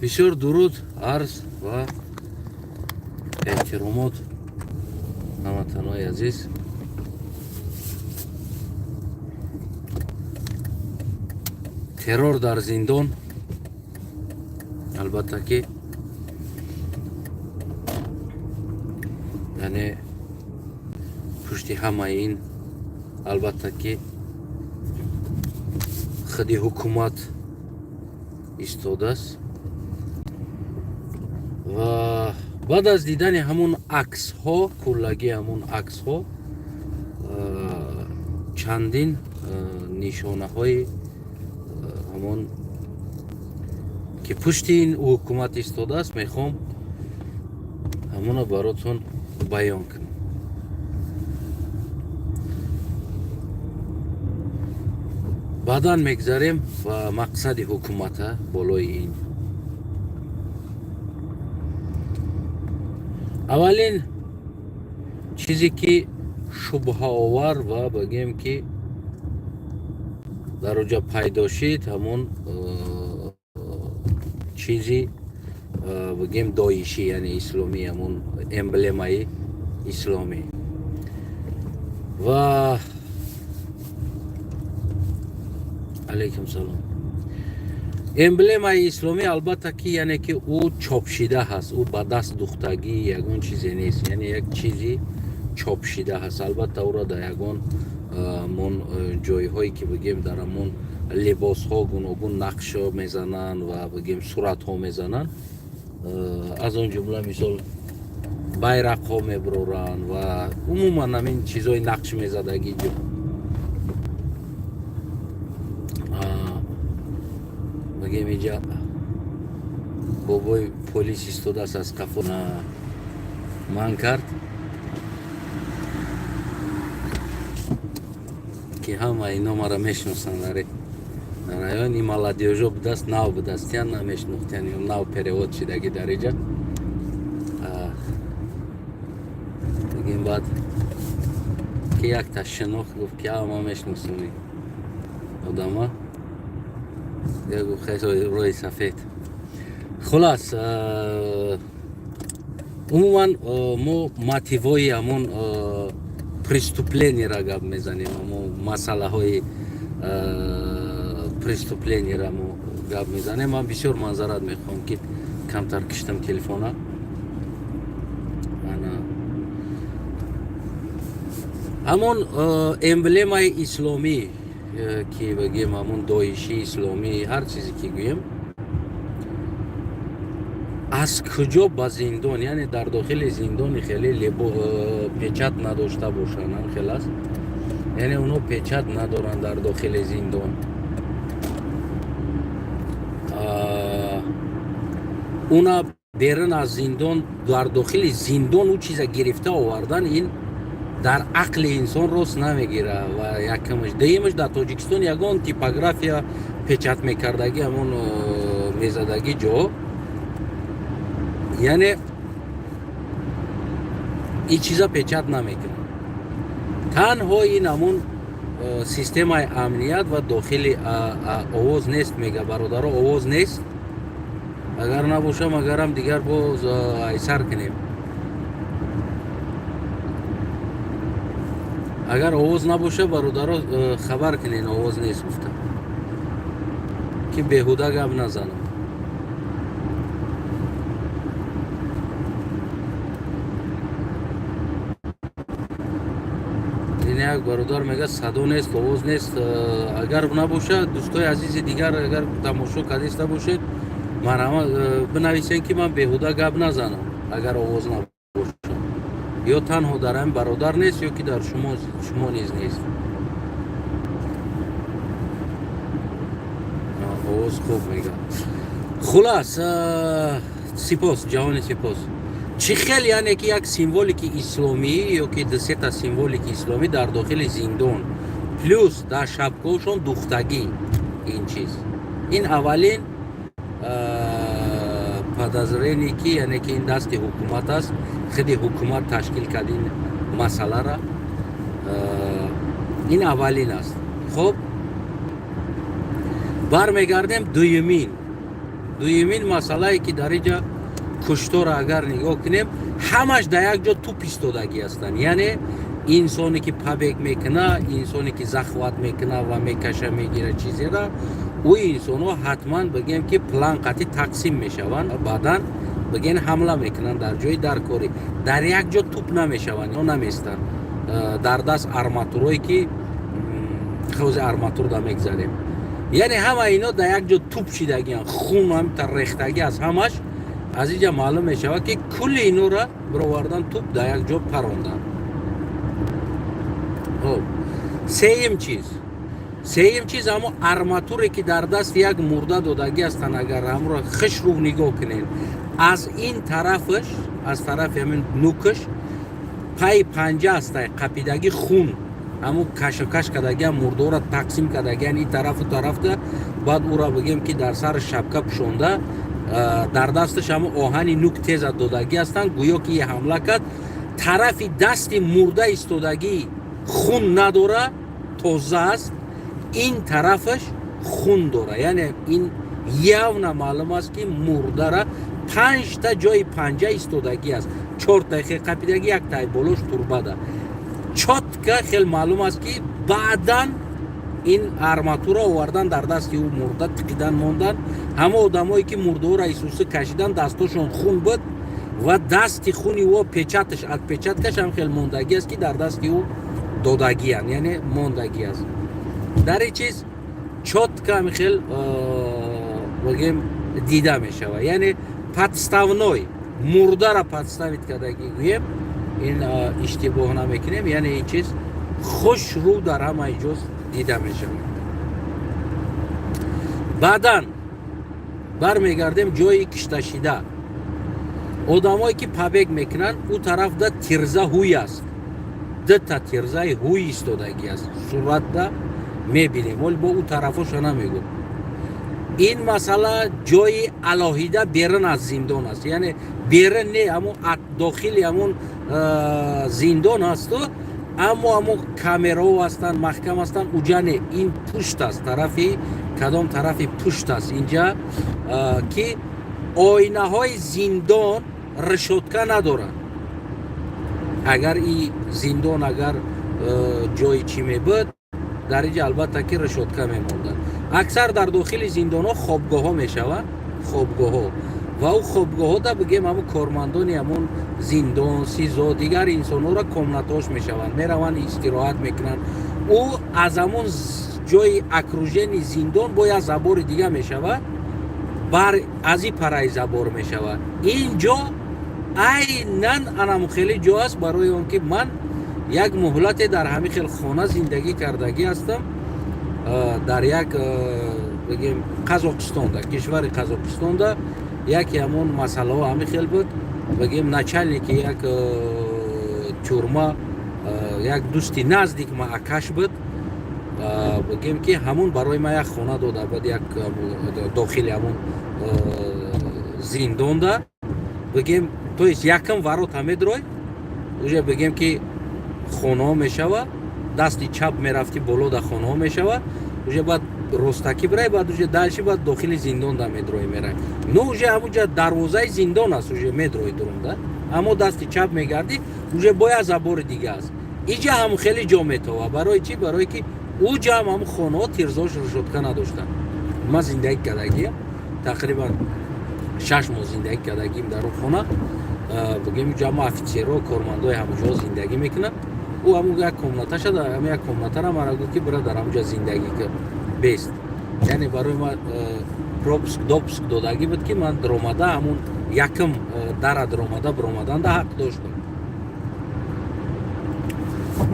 بسیار درود عرض و احترامات هموطنان عزیز. ترور در زندان، البته که یعنی پشت همه این البته که خود حکومت ایستاده است و بعد از دیدن همون عکس ها، کلگی همون عکس ها، چندین نشانه های همون که پشت این حکومت ایستاده است میخوام همون براتون بیان کنم. بعدا میگذاریم و مقصد حکومت بالای این. اولین چیزی که شبه آور و بگیم که در اونجا پیدا شد همون چیزی بگیم داعشی یعنی اسلامی، همون امبلمای اسلامی و علیکم سلام. امبلمای اسلامی البته که یعنی که او چاپ شده هست، او با دست دوختگی یگان چیزی نیست، یعنی یک چیزی چاپ شده هست. البته او را در یگان من جای هایی که بگیم در همون لباس ها گوناگون نقش میزنن و بگیم صورت ها میزنن، از اون جمله مثال بیرق ها میبرورن و عموما همین چیزای نقش میزدگی جو بگیم اینجا بابای پلیس ایستاده است از قفا من کرد که همه اینا مرا میشناسن در رایون. این молодежа بوده است، نو بوده است، یا نمیشناختن یا نو перевод شدگی در اینجا. بگیم بعد که یک تا شناخت گفت که همه میشناسن آدم ها یا گفت خیلی روی سفید. خلاص عموما ما موتیوهای همون پرستوپلینی را گپ میزنیم، همون مسئله های پرستوپلینی را ما گپ میزنیم. من بسیار معذرت میخوام که کمتر کشتم تلفن. همون امبلمای اسلامی که بگیم همون داعشی اسلامی هر چیزی که گویم از کجا با زندان، یعنی در داخل زندان خیلی پیچت نداشته باشن خلاص، یعنی اونو پیچت ندارن در داخل زندان. اونا بیرون از زندان در داخل زندان اون چیزا گرفته آوردن، این در عقل انسان راست نمیگیره. و یکمش دیمش در تاجیکستان یگان تیپوگرافیا پیچت میکردگی همون میزدگی جا، یعنی این چیزا پیچت نمیکنه. تنها این همون سیستم امنیت و داخل آواز نیست، میگه برادر آواز نیست، اگر نباشه مگرم دیگر باز ایسر کنیم. اگر آواز نباشه برادر خبر کنین آواز نیست گفتم که بهوده گپ نزنم. این یک برادر میگه صدا نیست، آواز نیست. اگر نباشه دوستای عزیز دیگر اگر تماشا کردیسته باشید مرحمت بنویسین که من بهوده گپ نزنم اگر آواز نباشه. یا تنها در هم برادر نیست یا که در شما نیز نیست. آواز خوب میگه. خلاص سپاس، جهان سپاس. چی خیلی یعنی که یک سیمبولیک اسلامی یا که دو سه تا سیمبولیک اسلامی در داخل زندان پلوس در شبکه‌شون دوختگی، این چیز این اولین پدازرینی که یعنی که این دست حکومت است، خود حکومت تشکیل کرد این مسئله را. این اولین است. خب برمیگردیم دویمین дуюмин масъалае ки дар инҷа куштора агар нигоҳ кунем ҳамаш дар як ҷо туп истодагӣ ҳастанд. яъне инсоне ки пабек мекуна, инсоне ки захват мекуна ва мекаша мегира чизера, ӯ инсонҳо ҳатман бигем ки план қатӣ тақсим мешаванд, баъдан бигем ҳамла мекунанд дар ҷои даркорӣ. дар як ҷо туп намешаванд, ё наместанд дар даст арматурое ки хози арматурда мегзарем. яъне ҳама ино дар як ҷо туп шидагианд, хун ҳамта рехтагӣ аз ҳамаш. аз инҷа маълум мешавад ки кулли инора бировардан туп дар як ҷо паронданд. сеюм чиз ҳамо арматуре ки дар дасти як мурда додагӣ ҳастанд. агар ҳамро хишрӯ нигоҳ кунед, аз ин тарафаш, аз тарафи ҳамин нукаш пай панҷа ҳастай қапидагӣ хун ҳамун кашокаш кардагиам мурдора тақсим кардагиан ин тарафу тарафта, баъд ӯра бигем ки дар сари шапка пӯшонда, дар дасташ ҳамун оҳани нук теза додагӣ ҳастанд, гӯё ки ҳамла кард. тарафи дасти мурда истодагӣ хун надора, тоза аст, ин тарафаш хун дора. яъне ин явна маълум аст ки мурдара 5 та ҷои панҷа истодагӣ аст, 4 таи хел қапидагӣ, 1 таи болош турбада. чотка хел маълум аст ки баъдан ин арматура овардан дар дасти ӯ мурда тиқидан мондан. ҳама одамое ки мурдаора исуси кашидан дастошон хун буд ва дасти хуни ӯ печаташ, отпечаткаш ҳам хел мондагӣ аст ки дар дасти ӯ додагианд, яъне мондагӣ аст. дар ин чиз чотка хел бигем дида мешавад. яъне подставной мурдара подставит кардагӣ гӯем, ин иштибоҳ намекунем. яъне ин чиз хушрӯ дар ҳамаи ҷо дида мешавад. баъдан бармегардем ҷои кишташида. одамое ки пабек мекунанд, ӯ тарафда тирза ҳуй аст, дута тирзаи ҳуй истодагӣ аст, суратда мебинем, вале бо ӯ тарафоша намегӯ. ин масъала ҷои алоҳида берун аз зиндон аст. яъне берун не, ҳамун дохили ҳамун зиндон асту, аммо ҳамун камераҳо ҳастанд, маҳкам ҳастанд, уҷа не, ин пушт аст, тарафи кадом тарафи пушт аст инҷа, ки оинаҳои зиндон решотка надоранд. агар ин зиндон агар ҷои чӣ мебуд, дар инҷа албатта ки решотка мемондад. аксар дар дохили зиндонҳо хобгоҳҳо мешаванд, хобгоҳҳо, ва ӯ хобгоҳҳода бигем ҳамун кормандони ҳамун зиндон, сизо, дигар инсонҳоро комнатаҳош мешаванд, мераванд истироҳат мекунанд. ӯ аз ҳамун ҷои окружени зиндон бо як забори дига мешавад, аз ин параи забор мешавад. ин ҷо айнан анамун хели ҷо аст барои он ки ман як муҳлате дар ҳамин хел хона зиндагӣ кардагӣ ҳастам, дар як бигем Қазоқистонда, кишвари Қазоқистонда яке ҳамон масъалаҳо ҳамин хел буд. бигем начальники як тюрма, як дӯсти наздик маъакаш буд, бигем ки ҳамун барои ман як хона дода буд, як дохили ҳамун зиндонда, бигем то есть якм варота медрой, уже бигем ки хонаҳо мешава, дасти чап мерафти боло да хонаҳо мешава, уже баъд ростакӣ бирай, баъд уже дальше баъд дохили зиндон да медрои мерай. ну уже ҳамунҷа дарвозаи зиндон аст, уже медрои дурунда, аммо дасти чап мегарди, уже бо як забори дига аст. инҷа ҳам хеле ҷо метова. барои чӣ? барое ки уҷа ҳамун хонаҳо тирзош решотка надоштанд. ман зиндагӣ кардагиам, тақрибан 6 моҳ зиндагӣ кардагиам дар он хона. бигем ҷама офитсерҳо, кормандои ҳамунҷо зиндагӣ мекунанд. ӯ ҳамун як комнаташа дар ҳамин як комнатара мара гуфт ки бира дар ҳамунҷа зиндагӣ кун бест. яъне барои ман пропуск допуск додагӣ буд ки ман диромада ҳамун якм дара диромада биромаданда ҳақ доштам.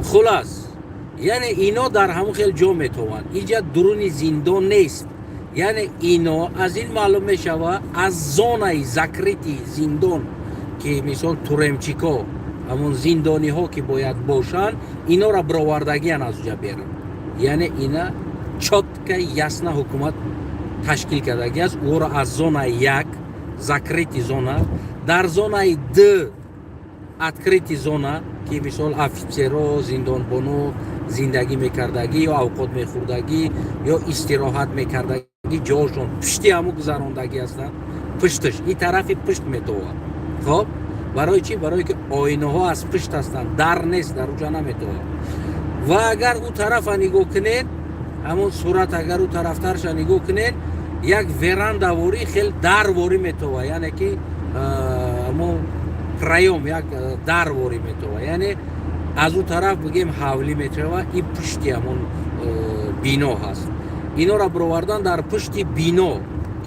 хулас, яъне ино дар ҳамун хел ҷо метованд. инҷа дуруни зиндон нест. яъне ино аз ин маълум мешавад, аз зонаи закрити зиндон ки мисол туремчико, ҳамун зиндониҳо ки бояд бошанд, инора бировардагиан аз уҷа берун. яъне ина чотка ясна ҳукумат ташкил кардагӣ аст. ӯро аз зонаи 1 закрити зона, дар зонаи 2 открити зона ки мисол офитсерҳо, зиндонбоно зиндагӣ мекардагӣ ё авқот мехӯрдагӣ ё истироҳат мекардагӣ این جاشون پشتی همو گذراندگی هستن پشتش این طرفی پشت میتوه خب برای چی؟ برای که آینه ها از پشت هستن در نیست در اونجا نمیتوه و اگر او طرف نگاه کنین همون صورت اگر او طرف ترش نگاه کنین یک وراندا وری خیلی در وری میتوه یعنی که همون پریوم یک در وری میتوه یعنی از او طرف بگیم حولی میتوه این پشتی همون بینو هست اینا را بروردن در پشتی بینو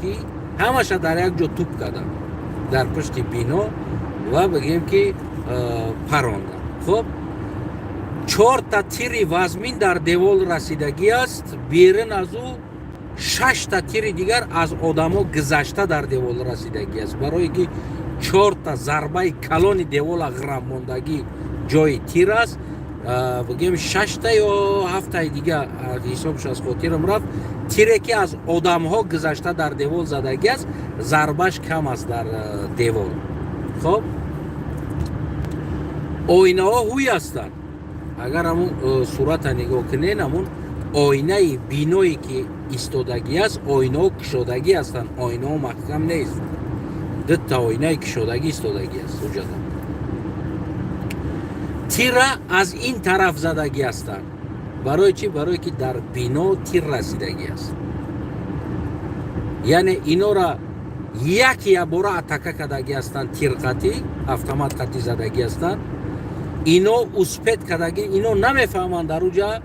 که همش در یک جا توپ کردن در پشتی بینو و بگیم که پراندن خب 4 تا تیر وزمین در دیوال رسیدگی است بیرون از او 6 تا تیر دیگر از آدما گذشته در دیوال رسیدگی است برای که 4 تا ضربه کلان دیوال غرم ماندگی جای تیر است بگیم 6 تا یا 7 تا دیگه حسابش از خاطرم رفت تیری که از آدم ها گذشته در دیوال زدگی است ضربش کم است در دیوال خب آینه ها هوی هستند اگر همون صورت نگاه کنین همون آینه بینایی که ایستادگی است آینه ها کشادگی هستند آینه ها محکم نیست 2 تا آینه کشادگی ایستادگی است وجود تیر از این طرف زدگی هستند برای چی؟ برای که در بینا تیر رسیدگی است یعنی اینا را یکی بارا اتکه کدگی هستند تیر قطی автомат قطی زدگی هستند اینا اسپت کدگی اینا نمیفهمند در اونجا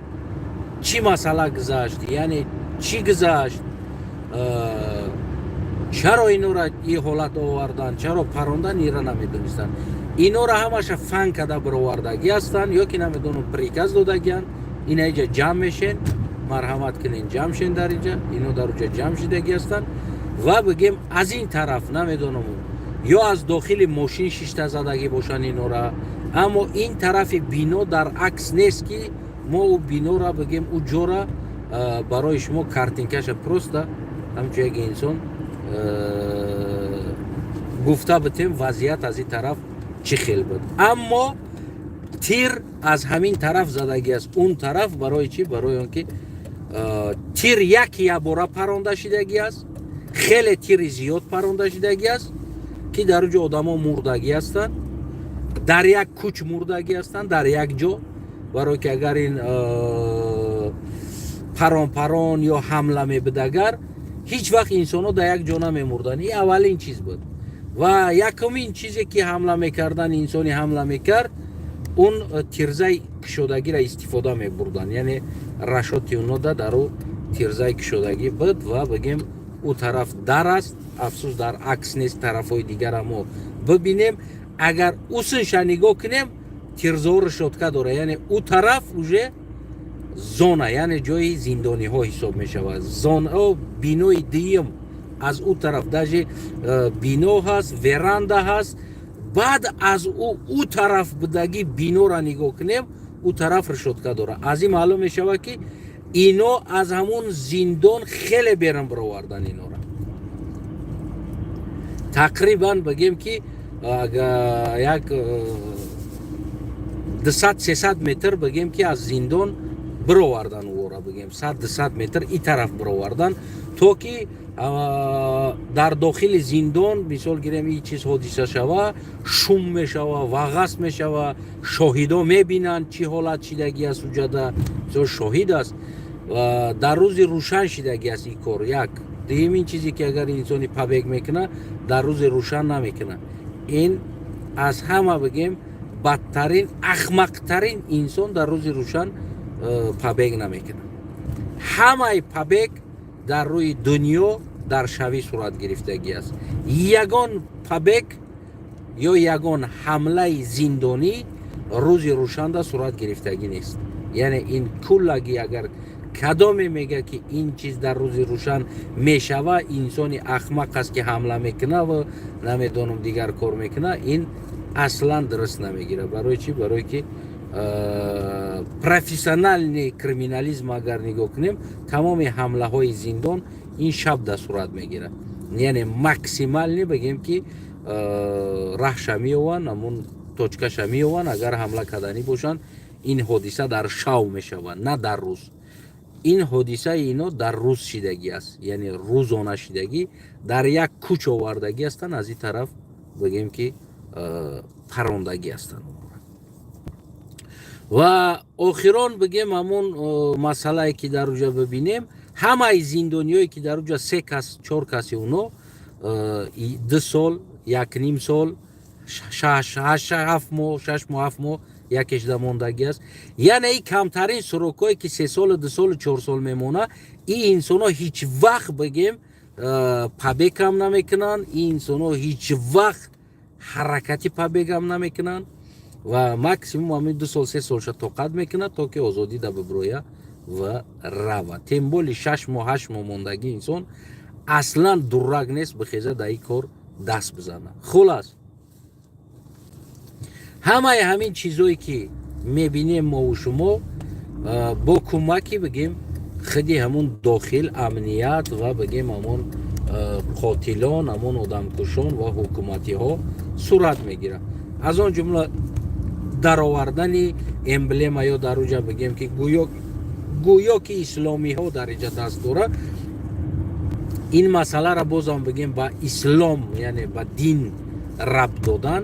چی مسئله گذشت یعنی چی گذشت چرا اینا را این حالت آوردن چرا پراندن اینا نمیدونستن اینا را همش فن کده برآوردگی هستن یا که نمیدونم پریکاز دادگیان اینا اینجا جمع میشن مرحمت کنین جمع شن در اینجا اینا در اونجا جمع شدگی هستن و بگیم از این طرف نمیدونم یا از داخل ماشین شیشته زدگی باشن اینا را اما این طرف بینو در عکس نیست که ما او بینو را بگیم او جو را برای شما کارتینکش پروسته همچون یک انسان گفته بتیم وضعیت از این طرف چی خیل بود اما تیر از همین طرف زدگی است اون طرف برای چی؟ برای اونکه تیر یکی بارا پرانده شدگی است خیلی تیر زیاد پرانده شدگی است که در اونجا آدم ها مردگی هستن در یک کوچ مردگی هستن در یک جا برای که اگر این پران یا حمله می بدگر هیچ وقت انسان ها در یک جا نمی مردن این اولین چیز بود و یکمین چیزی که حمله میکردن انسانی حمله میکرد اون تیرزای کشودگی را استفاده میبردن یعنی رشاتی اونا در او تیرزای کشودگی بود و بگیم او طرف در است افسوس در عکس نیست طرف های دیگر هم ببینیم اگر اوسنش نگاه کنیم تیرزار شدکه داره یعنی او طرف اوجه زونه یعنی جای زندانی ها حساب میشود زونه بینوی دیم از او طرف داجه بینو هست وراندا هست بعد از او طرف بدگی بینو را نگاه کنیم او طرف رشدکه داره از این معلوم می شود که اینو از همون زندان خیلی بیرون برآوردن اینو را تقریبا بگیم که یک 200-300 متر بگیم که از زندان برآوردن او را بگیم 100-200 متر این طرف برآوردن تا که در داخل زندان مثال گیریم این چیز حادثه شوه شوم میشوه وغص میشوه شاهدا میبینن چی حالت شدگی است اونجا مثال شاهد است و در روز روشن شدگی است این کار یک دیگه این چیزی که اگر انسانی پابک میکنه در روز روشن نمیکنه این از همه بگیم بدترین احمقترین انسان در روز روشن پابک نمیکنه همه پابک در روی دنیا در شبی صورت گرفتگی است یگان پابک یا یگان حمله زندانی روز روشن در صورت گرفتگی نیست یعنی این کلگی اگر کدام میگه که این چیز در روز روشن میشوه انسانی احمق است که حمله میکنه و نمیدونم دیگر کار میکنه این اصلا درست نمیگیره برای چی؟ برای که پروفسیونال کریمینالیسم اگر نگاه کنیم تمام حمله های زندان این شب در صورت میگیره یعنی مکسیمال بگیم که رهش میوان همون توچکش میوان اگر حمله کردنی باشن این حادثه در شب میشوند نه در روز این حادثه اینا در روز شدگی است، یعنی روزانه شدگی در یک کوچ آوردگی هستند، از این طرف بگیم که پراندگی هستند. و آخران بگیم همون مسئله که در اونجا ببینیم، همه زندانیایی که در اونجا 3 کس 4 کسی اونو 2 سال 1.5 سال 7 ماه 6 ماه 7 ماه یکیش دماندگی است. یعنی این کمترین سروکایی که 3 سال 2 سال 4 سال میمونه، این انسان ها هیچ وقت بگیم پابک هم نمیکنن، این انسان ها هیچ وقت حرکتی پابک هم نمیکنن و مکسیموم همین 2 سال 3 سال شد طاقت میکنه تا که آزادی دا ببرویه و روه. تنبال 6 ماه 8 ماه موندگی انسان اصلا درگ نیست بخیزه دا این کار دست بزنه. خلاص همه همین چیزایی که میبینیم ما و شما با کمکی بگیم خیلی همون داخل امنیت و بگیم همون قاتلان، همون آدمکشان و حکومتی ها صورت میگیره. از آن جمله در آوردن امبلم یا در اونجا بگیم که گویا که اسلامی ها در اینجا دست داره، این مسئله را بازم بگیم با اسلام یعنی با دین ربط دادن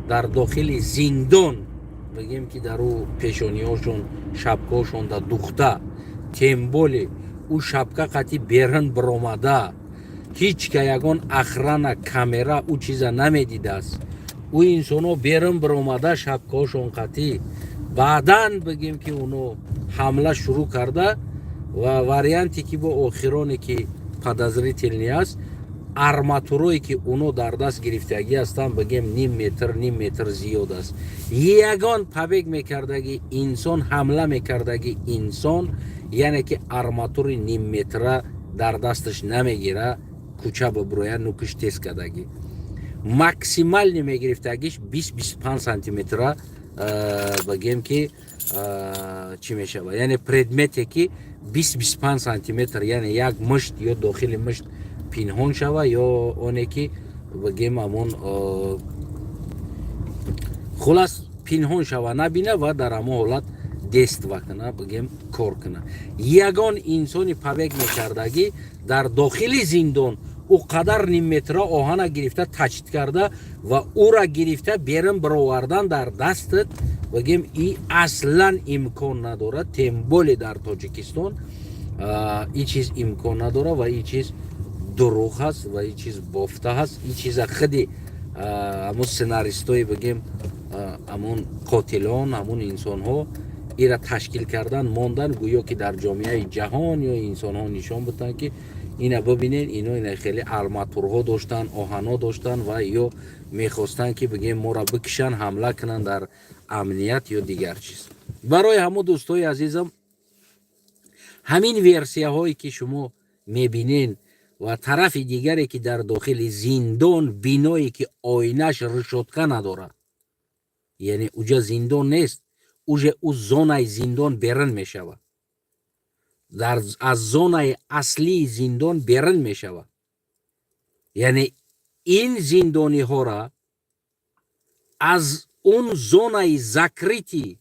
در داخل زندان، بگیم که در او پیشانی هاشون شبکاشون در دوخته تنبال او شبکه قطعی بیرن برامده، هیچ که یگان اخران کامرا او چیزا نمیدیده است، او انسان ها بیرن برامده شبکاشون قطعی بعدن بگیم که اونو حمله شروع کرده و واریانتی که با آخرانی که پدازری تلنی است، ارماتوروی که اونو در دست گرفتگی هستن بگیم نیم متر زیاد است. یگان پابک میکردگی انسان حمله میکردگی انسان، یعنی که ارماتور نیم متر در دستش نمیگیره کوچه ببرویه نوکش تیز کردگی، مکسیمال نمیگرفتگیش 20-25 سانتی متر بگیم که چی میشه، یعنی پردمتی که 20-25 سانتی متر یعنی یک مشت یا داخل مشت پینهان شوه یا اونه که بگیم همون خلاص پینهان شوه نبینه و در همون حالت دست وکنه بگیم کار کنه. یگان انسانی پابک میکردگی در داخل زندان او قدر نیم متر آهن گرفته تچت کرده و او را گرفته بیرون برآوردن در دستت بگیم این اصلا امکان نداره. تنبال در تاجیکستان این چیز امکان نداره و این چیز دروغ هست و این چیز بافته هست. این چیز خیلی همون سناریستای بگیم همون قاتلان همون انسان ها این را تشکیل کردن ماندن گویا که در جامعه جهان یا انسان ها نشان بدن که اینا ببینین اینا خیلی ارماتورها داشتن، آهنا داشتن و یا میخواستن که بگیم ما را بکشن حمله کنن در امنیت یا دیگر چیز. برای همون دوستای عزیزم همین ورسیه هایی که شما میبینین و طرف دیگری که در داخل زندان بینایی که آینش رشدکه نداره، یعنی اوجا زندان نیست، اوجا او زونای زندان بیرون میشوه، از زونای اصلی زندان بیرون میشوه. یعنی این زندانی ها را از اون زونای زکریتی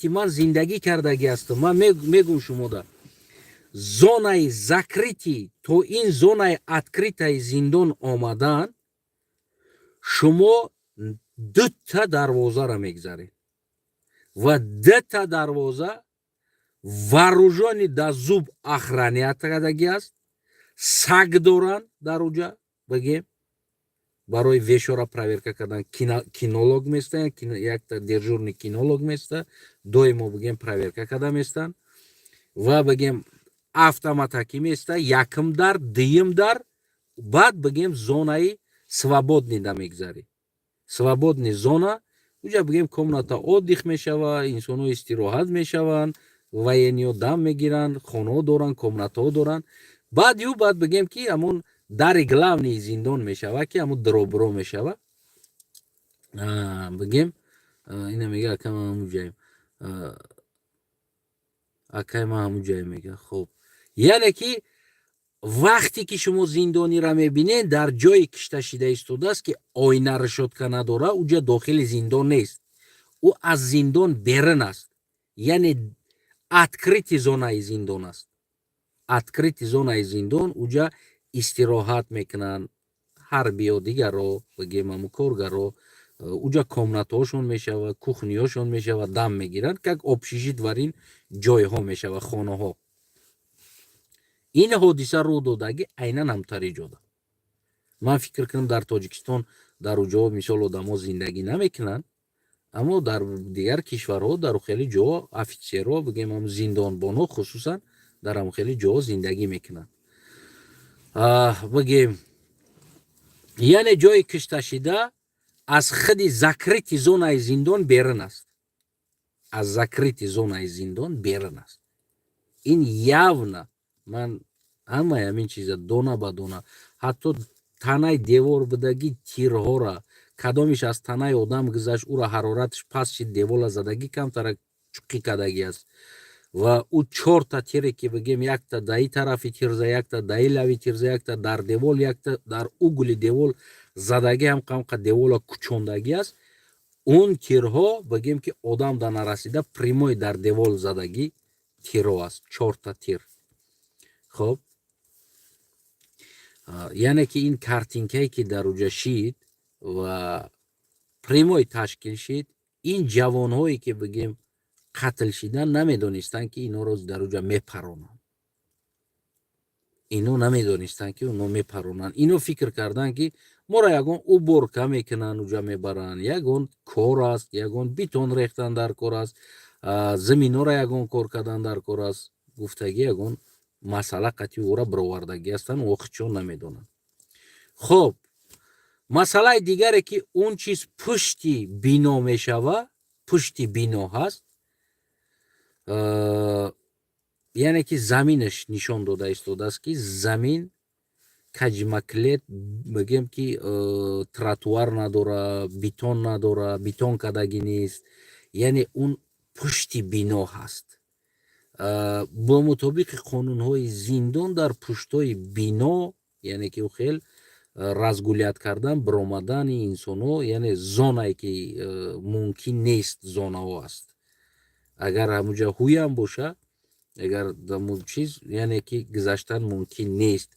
من زندگی کردگی هستم. من میگم شما دا زونای زکریتی تو این زونای اتکریتای زندان آمدن، شما 2 تا دروازه را میگذارید و 2 تا دروازه واروژانی در زوب اخرانیت کردگی است. سگ دارن در اونجا بگیم برای ویشورا پرویرکا کردن کینولوگ میستن، یک تا دژورنی کینولوگ میسته، دوی ما بگیم پرویرکا کرده میستن و بگیم автоматаки میسته، یکم در دیم در بعد بگیم زونای свободный да میگذاری. свободный зона اونجا بگیم комната отдых میشوه، انسان ها استراحت میشوند، военные дам میگیرن، خانه دارن، комната دارن. بعد بگیم که همون در главный زندان میشوه که همون دروبرو میشوه. بگیم اینه میگه اکای ما همون جاییم، اکای ما همون جاییم میگه. خب یعنی که وقتی که شما زندانی را میبینید در جای کشته شده ایستاده است که آینه رشدکه نداره، اونجا داخل زندان نیست، او از زندان بیرون است. یعنی открытый зонаи зиндон аст. Открытый зонаи зиндон уҷа истироҳат мекунанд ҳарбиё дигарро бигем ҳамун коргаро уҷа комнатаҳошон мешавад, кухняҳошон мешавад, дам мегиранд, как обшишит вар ин ҷойҳо мешавад, хонаҳо. ин ҳодиса рӯ додаги айнан ҳамтари ҷода. ман фикр кунам дар Тоҷикистон дар уҷо мисол одамо зиндагӣ намекунанд, аммо дар дигар кишварҳо дар хеле ҷоҳо офитсерҳо бигем ҳамун зиндонбонҳо хусусан дар ҳамун хеле ҷоҳо зиндагӣ мекунанд. бигем яъне ҷои кишташида аз худи закрити зонаи зиндон берун аст. аз закрити зонаи зиндон берун аст. ин явна ман ҳамаи ҳамин чиза дона ба дона ҳатто танаи девор будагӣ тирҳора кадомиш аз танаи одам гузашт ура ҳарораташ паст шид девора задагӣ камтара чуқӣ кадагӣ аст ва ӯ чорта тире ки бигем якта даи тарафи тирза, якта даи лави тирза, якта дар девол, якта дар угли девол задагӣ ҳамқа девола кучондагӣ аст. он тирҳо бигем ки одам да нарасида прямой дар девол задагӣ тирҳо аст, чорта тир. хоб яъне ки ин картинкае ки дар уҷа шид ва прямой ташкил шид, ин ҷавонҳое ки бигем қатл шидан намедонистанд ки инҳоро дар уҷа мепаронанд. ино намедонистанд ки оно мепаронанд. ино фикр карданд ки моро ягон уборка мекунанд, уҷа мебаранд, ягон кор аст, ягон битон рехтан дар кор аст, заминҳоро ягон кор кардан дар кор аст. гуфтагӣ ягон масъала қатъи ӯро баровардагӣ ҳастанд, воқеъчиён намедонанд. хоб масъалаи дигаре ки он чиз пушти бино мешава, пушти бино ҳаст, яъне ки заминаш нишон дода истодааст ки замин каҷмаклет бигем ки тротуар надора, битон надора, битон кадагӣ нест, яъне он пушти бино ҳаст. бо мутобиқи қонунҳои зиндон дар пуштҳои бино, яъне ки хел разгулят кардан биромадани инсонҳо, яъне зонае ки мумкин нест зонаҳо аст. агар ҳамуҷа ҳуям боша, агар дамун чиз яъне ки гузаштан мумкин нест.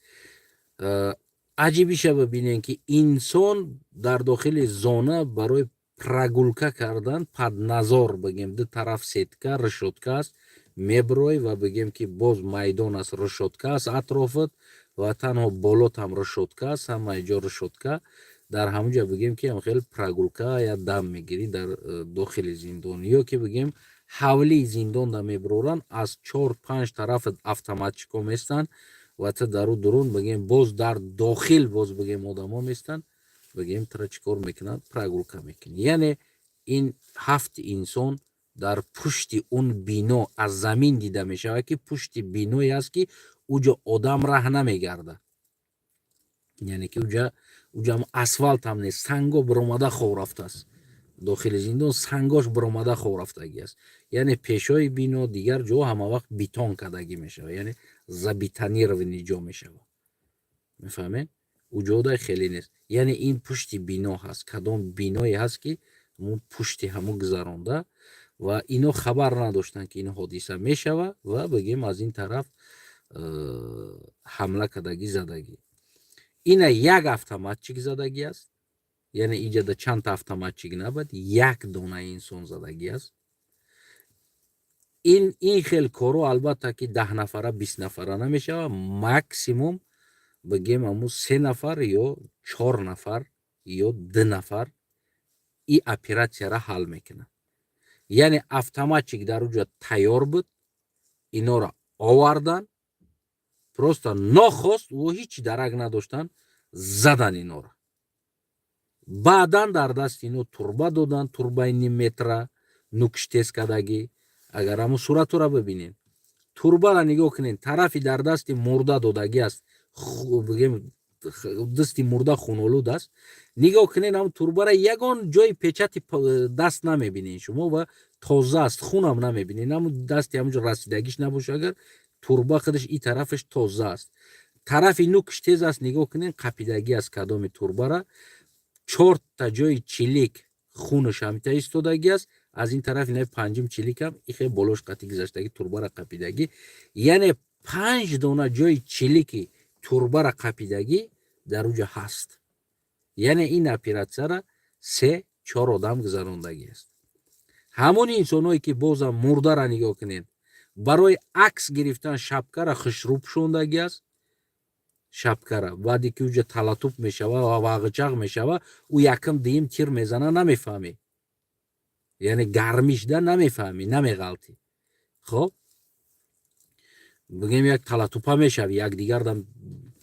аҷибиша бибинем ки инсон дар дохили зона барои прогулка кардан падназор бигем ду тараф сетка решотка аст, меброи ва бигем ки боз майдон аст, решотка аст атрофат ва танҳо боло там решотка аст, ҳамаи ҷо решотка. дар ҳамуҷа бигем ки хел прогулка я дам мегирӣ дар дохили зиндон, ё ки бигем ҳавлии зиндон да меброранд, аз 4-5 тараф автоматчико местанд ва та дару дурун бигем боз дар дохил боз бигем одамо местанд, бигем тара чӣ кор мекунанд, прогулка мекунанд. яъне ин ҳафти инсон дар пушти он бино аз замин дида мешавад ки пушти биное аст ки уҷо одам раҳ намегарда. яъне ки уҷа асфалт ҳам нест, санго биромада хов рафтааст. дохили зиндон сангош биромада хов рафтагӣ аст. яъне пешои бино дигар ҷо ҳама вақт битон кадагӣ мешавад, яъне забитонированӣ ҷо мешавад. мефаҳмед? уҷода хеле нест. яъне ин пушти бино ҳаст. кадом биное ҳаст ки пушти ҳамун гузаронда ва ино хабар надоштанд ки ин ҳодиса мешавад ва бигем аз ин тараф ҳамла кадагӣ задагӣ. ина як автоматчик задагӣ аст, яъне иҷада чандта автоматчик набуд, як донаи инсон задагӣ аст. ин хел корҳо албатта ки 10 нафара 20 нафара намешавад, максимум бигем ҳамун 3 нафар ё 4 нафар ё 2 нафар ин оператсияро ҳал мекунад. яъне автоматчик дар уҷа тайёр буд, иноро овардан, просто нохост ва ҳеҷ дарак надоштан задан иноро. баъдан дар дасти ино турба додан, турбаи ним метра нукштес кадагӣ. агар ҳамун суратро бибинед, турбаро нигоҳ кунед, тарафи дар дасти мурда додагӣ аст, дасти мурда хунолуд аст. нигоҳ кунед, ҳамун турбаро ягон ҷои печати даст намебинед шумо ва тоза аст, хунам намебинед. ҳамун дасти ҳамуҷо расидагиш набоша, агар турба худаш ин тарафаш тоза аст. тарафи нукш тез аст, нигоҳ кунед, қапидагӣ аст кадоми турбара. 4 ҷои чилик хунаш ҳамита истодагӣ аст. از این طرف اینه پنجم چلیک هم این خیلی بلوش قطعی گذاشتگی توربه را قپیدگی، یعنی 5 دونه جای چلیکی توربه را قپیدگی در اوجا هست. یعنی این اپراتسیا را 3-4 آدم گذراندگی است. همون انسانایی که بازم مرده را نگاه کنید برای عکس گرفتن شبکه را خشروب شوندگی است. شبکه را بعدی که اوجا تلاتوب میشوه و واقعچق میشوه او یکم دیم تیر میزنه نمیفهمی، یعنی گرمیش ده نمیفهمی نمیغلطی. خب بگیم یک تلاتوپا میشوی یک دیگر دم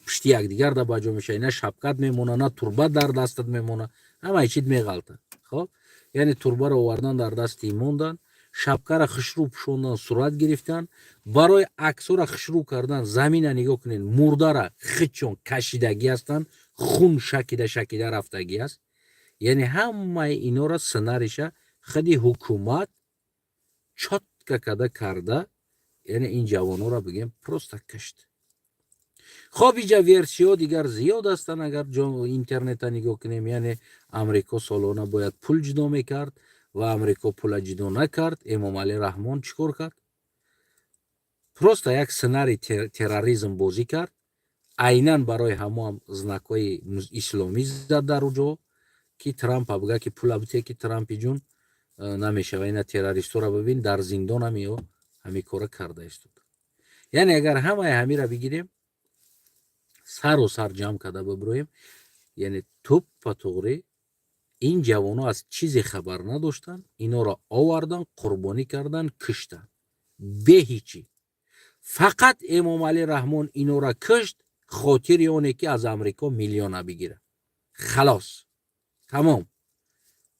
پشتی یک دیگر ده باجو میشه، نه شبکت میمونه نه توربه در دستت میمونه، همه چیز میغلطه. خب یعنی توربه رو آوردن در دستی موندن، شبکه را خشروب شوندن صورت گرفتن، برای عکس را خشروب کردن. زمین نگاه کنین مرده را خچون کشیدگی هستن، خون شکیده رفتگی است. یعنی همه اینا را سناریشه خودی حکومت چotka کده کرده، یعنی این جوانو را بگیم پروستا کشت. خب اینجا ورسیو دیگر زیاد هستن. اگر اینترنت نگاه کنیم یعنی امریکا سالانه باید پول جدا میکرد و امریکا پول جدا نکرد. امام علی رحمان چیکار کرد؟ پروستا یک سناری تروریسم بازی کرد، عیناً برای همه знакای اسلامی زد در اونجا که ترامپ بگه که پول بده که ترامپ جون نمیشه و این تروریستو را ببین در زندان همی کار کرده است. یعنی اگر همه همی را بگیریم سر و سر جمع کرده ببرویم، یعنی توپ و توغری این جوانو از چیزی خبر نداشتن، اینا را آوردن قربانی کردن کشتن به هیچی. فقط امام علی رحمان اینا را کشت خاطر اونه که از امریکا میلیون بگیره. خلاص تمام.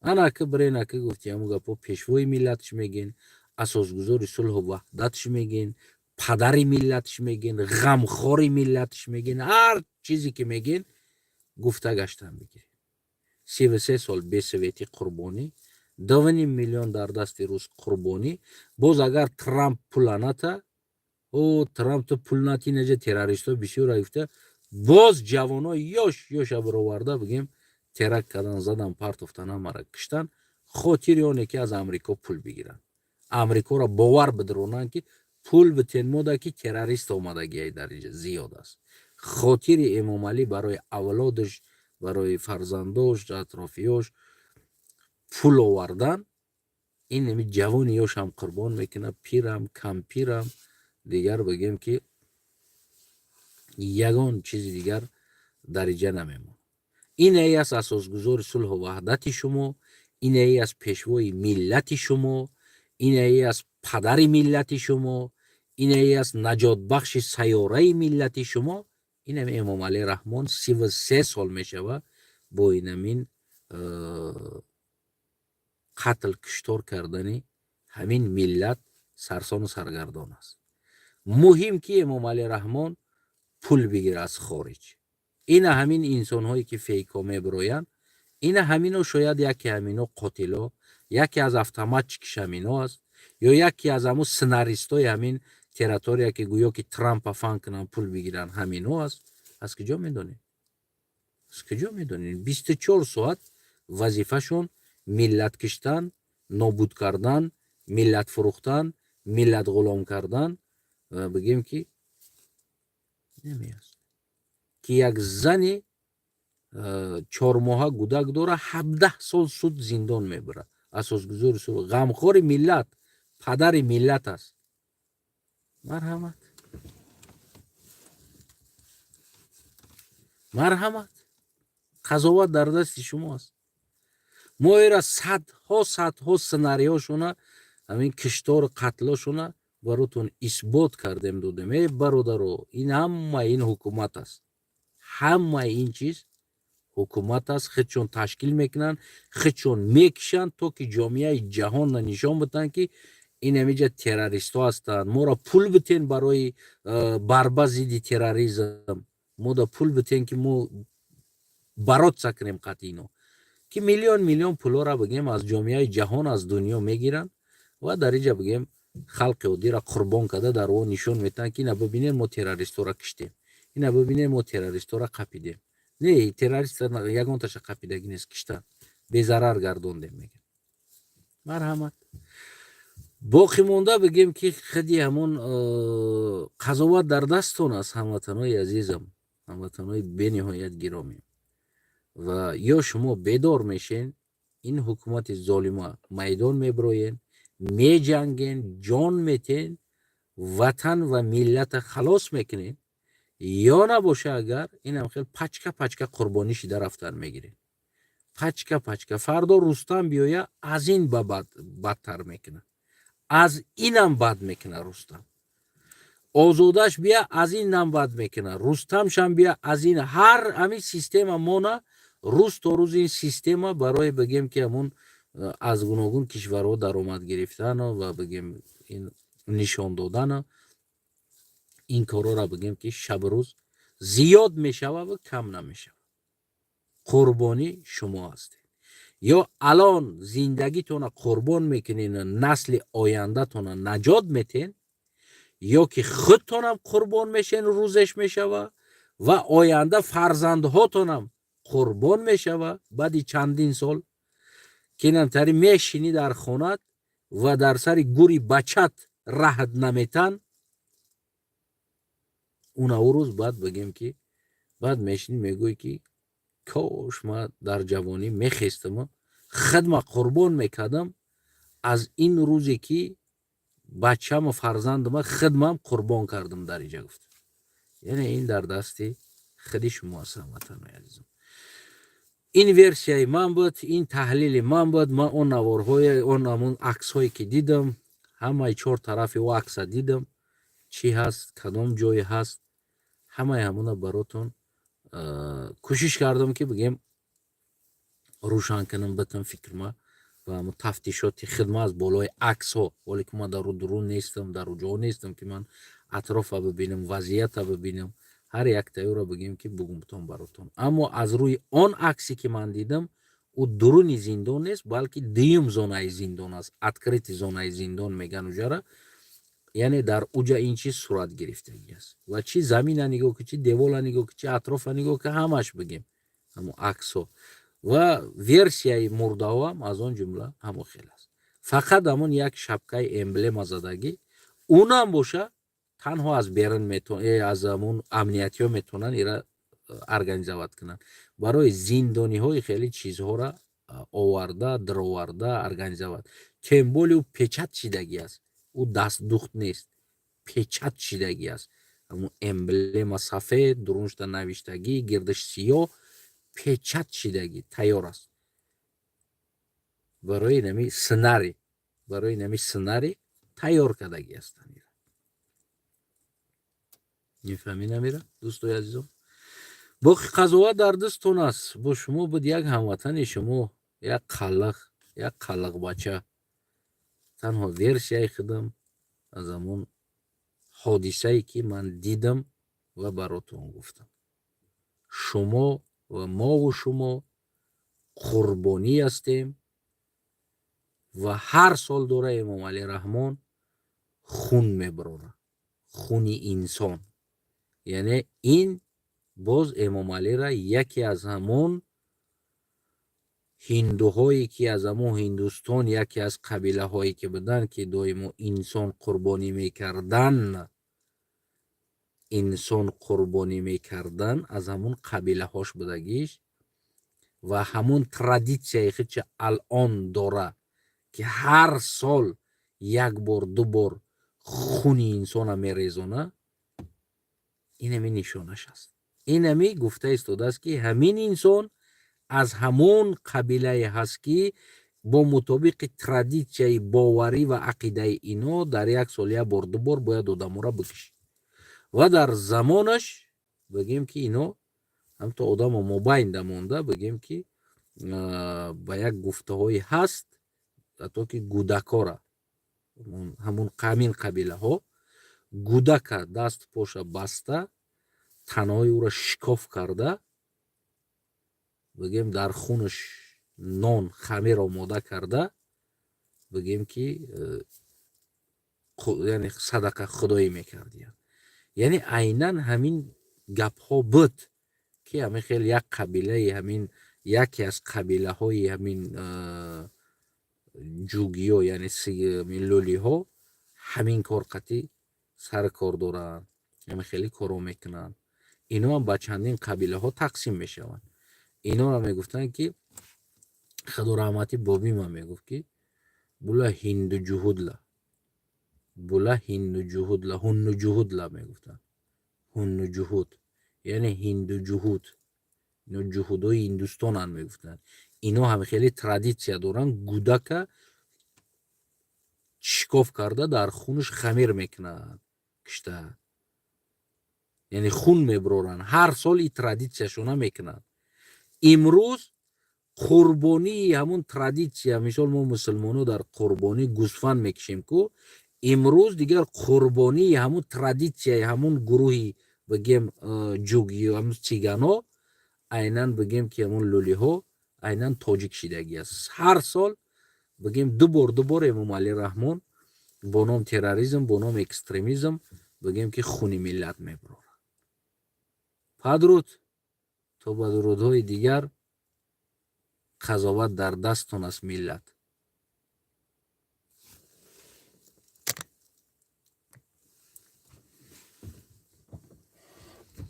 انا که برین که گفتی همو گپا پیشوای ملتش میگین، اساسگذار صلح و وحدتش میگین، پدر ملتش میگین، غمخوار ملتش میگین، هر چیزی که میگین گفته گشتن بگیرین. 33 سال به سویتی قربانی، 2.5 میلیون در دست روس قربانی. باز اگر ترامپ پول نته او ترامپ تو پول نتی نجه تروریستا بسیار رفته، باز جوانا یاش برآورده بگیم ترک کردن زدن پرت افتن مرا کشتن خاطر اونه که از امریکا پول بگیرن، امریکا را باور بدرونن که پول بتین موده که تروریست آمدگی در اینجا زیاد است. خاطر امام علی برای اولادش برای فرزنداش اطرافیاش پول آوردن، این نمی جوانیاش هم قربان میکنه، پیرم کم پیرم دیگر بگیم که یگان چیز دیگر در اینجا نمیمون. این ای از اساسگذار صلح و وحدت شما، این ای از پیشوای ملت شما، این ای از پدر ملت شما، این ای از نجات بخش سیاره ملت شما. این امام علی رحمان 33 سال میشوه با این قتل کشتار کردنی همین ملت سرسان و سرگردان است. مهم که امام علی رحمان پول بگیره از خارج. این همین انسان هایی که فیکا میبروین، این همینو شاید یکی همینو قاتلا، یکی از افتماچ همینو است، یا یکی از همون سناریستای همین تریتوریا که گویا که ترامپ فان کنن پول بگیرن همینو است. از کجا میدونین؟ از کجا میدونین؟ 24 ساعت وظیفهشون ملت کشتن، نابود کردن، ملت فروختن، ملت غلام کردن. بگیم که نمیاد که یک زنی 4 ماه گودک داره 17 سال سود زندان میبره. اساسگذار صلح، غمخوار ملت، پدر ملت است. مرحمت قضاوت در دست شماست. ما ایرا صدها سناریوشونه همین کشتار قتلاشونه براتون اثبات کردیم دادیم. ای برادرو این همه این حکومت است، همه این چیز حکومت است. خودشون تشکیل میکنن، خودشون میکشن تا که جامعه جهان نشان بدن که این همیجا تروریست ها هستن. ما را پول بتین برای بربه ضد تروریسم، ما را پول بتین که ما برات سکنیم قطع اینو که میلیون پولا را بگیم از جامعه جهان از دنیا میگیرن و در اینجا بگیم خلق عادی را قربان کرده در اون نشون میتن که اینا ببینین ما تروریست را کشتیم، اینا ببینین ما تروریست را قپیدیم. نه تروریست یگان تاش قپیدگی نیست، کشتن به ضرر گردوندیم میگن. марҳамат. боқӣ монда бигем ки хади ҳамон қазоват дар дасттон аст, ҳамватанои азизам, ҳамватанои бениҳоят гиромӣ. ва ё шумо бедор мешен, ин ҳукумати золима майдон мебироен, меҷанген, ҷон метен, ватан ва миллата халос мекунен, ё набоша агар инам хел пачка пачка қурбонӣ шида рафтан мегирен. Пачка пачка фардо Рустам биёя аз ин ба бадтар мекуна, аз инам бад мекуна Рустам. Озодаш бия аз ин нам бад мекуна, Рустамшам бия аз ин. ҳар ҳамин система мона рӯз то рӯз ин система барои бигем ки ҳамун аз гуногун кишварҳо даромад гирифтано ва бигем ин нишон додано, ин корора бигем ки шабу рӯз зиёд мешава ва кам намешава. қурбонӣ шумо ҳастед. ё алон зиндагитона қурбон мекунен, насли ояндатона наҷот метен, ё ки худтонам қурбон мешен, рӯзеш мешава ва оянда фарзандҳотонам қурбон мешава. баъди чандин сол ки намтари мешинӣ дар хонат ва дар сари гури бачат раҳд наметан, унаву рӯз баъд бигем ки баъд мешинӣ мегӯй ки кош ма дар ҷавонӣ мехестама худма қурбон мекардам аз ин рӯзе ки бачамо фарзандама худмам қурбон кардам дар иҷа гуфт. яъне ин дар дасти худи шумо аст ҳамватанои азизам. ин версияи ман буд, ин таҳлили ман буд. ман он наворҳое, он ҳамон аксҳое ки дидам, ҳамаи чор тарафи о акса дидам, чӣ ҳаст, кадом ҷое ҳаст, ҳамаи ҳамона баротон кӯшиш кардам ки бигем рӯшан кунам, батам фикрма ва ҳамон тафтишоти хидма аз болои аксҳо, оле ки ман дару дурун нестам, дару ҷо нестам ки ман атрофа бибинам, вазъията бибинам, ҳар яктаёро бигем ки бугумтон баротон. аммо аз рӯи он аксе ки ман дидам, ӯ дуруни зиндон нест, балки дуюм зонаи зиндон аст. открити зонаи зиндон меган уҷара. яъне дар уҷа ин чиз сурат гирифтагӣ аст. ва чӣ замина нигоҳ ки, чӣ девола нигоҳ ки, чӣ атрофа нигоҳ ки, ҳамаш бигем ҳамон аксҳо ва версияи мурдаҳо ҳам аз он ҷумла ҳамо хел аст. фақат ҳамон як шапкаи эмблема задагӣ, унам боша танҳо аз берун аз ҳамон амниятиҳо метавонанд ира организоват кунанд. барои зиндониҳои хеле чизҳоро оварда, дироварда организоват. темболи ӯ печат шидагӣ аст, ӯ дастдухт нест, печат шидагӣ аст. ҳамон эмблема сафед, дуруншта навиштагӣ, гирдаш сиёҳ, печат шидагӣ тайёр аст. барои нами сценарий тайёр кардагӣ ҳастанд. мефаҳмӣ намира дӯстои азизам? боқи қазоват дар дастон аст. бо шумо буд як ҳамватани шумо, як қаллақбача. танҳо версияи худам аз ҳамон ҳодисае ки ман дидам ва баротон гуфтам. шумо ва мову шумо қурбонӣ ҳастем ва ҳар сол дора Эмомалӣ Раҳмон хун мебарора, хуни инсон. яъне ин боз Эмомалиро яке аз ҳамон ҳиндуҳое ки аз ҳамон Ҳиндустон, яке аз қабилаҳое ки буданд ки доимо инсон қурбонӣ мекарданд, аз ҳамон қабилаҳош будагиш ва ҳамон традитсияи худша алон дора ки ҳар сол як бор ду бор хуни инсона мерезона. инами нишонаш аст. инами гуфта истодааст ки ҳамин инсон аз ҳамон қабилае ҳаст ки бо мутобиқи традитсияи боварӣ ва ақидаи ино дар як сол як бор ду бор бояд одаморо бикушад. ва дар замонаш бигем ки ино ҳамто одамо мобайнда монда, бигем ки ба як гуфтаҳое ҳаст, ҳатто ки гудакора ҳамон ҳамин қабилаҳо гудака даст поша баста, танои ӯро шикоф карда, бигем дар хунаш нон хамир омода карда, бигем ки яъне садақа худоӣ мекардиянд. яъне айнан ҳамин гапҳо буд ки ҳамин хел як қабилаи ҳамин яке аз қабилаҳои ҳамин ҷугиё яъне лӯлиҳо ҳамин кор қатӣ сар кор доранд, яъне хеле коро мекунанд. Иноам ба чандин қабилаҳо тақсим мешаванд. Иноро мегуфтанд ки Хаду раҳмати Бобӣ ман мегуфт ки була ҳиндуҷуҳудла, була ҳиндуҷуҳудла, ҳуннуҷуҳудла мегуфтанд. Ҳуннуҷуҳуд яъне ҳиндуҷуҳуд. Ино ҷуҳудҳои Ҳиндустонанд мегуфтанд. Ино ҳам хеле традитсия доранд. Гудака шикоф карда дар хунаш хамир мекунанд кишта. Яъне хун мебароранд. Ҳар сол и традитсияшона мекунанд. Имрӯз қурбонии ҳамун традитсия, мисол мо мусулмонҳо дар қурбонӣ гӯсфанд мекушем ку, имрӯз дигар қурбонии ҳамун традитсияи ҳамун гурӯҳи бигем ҷугиё, ҳамун циганҳо, айнан бигем ки ҳамун лӯлиҳо айнан тоҷик шидагӣ аст. Ҳар сол бигем ду бор Эмом Алӣ Раҳмон бо ном терроризм, бо ном экстремизм бигем ки хуни миллат мебарорад. Падруд то ба дурудҳои дигар, қазоват дар дасттон аст миллат.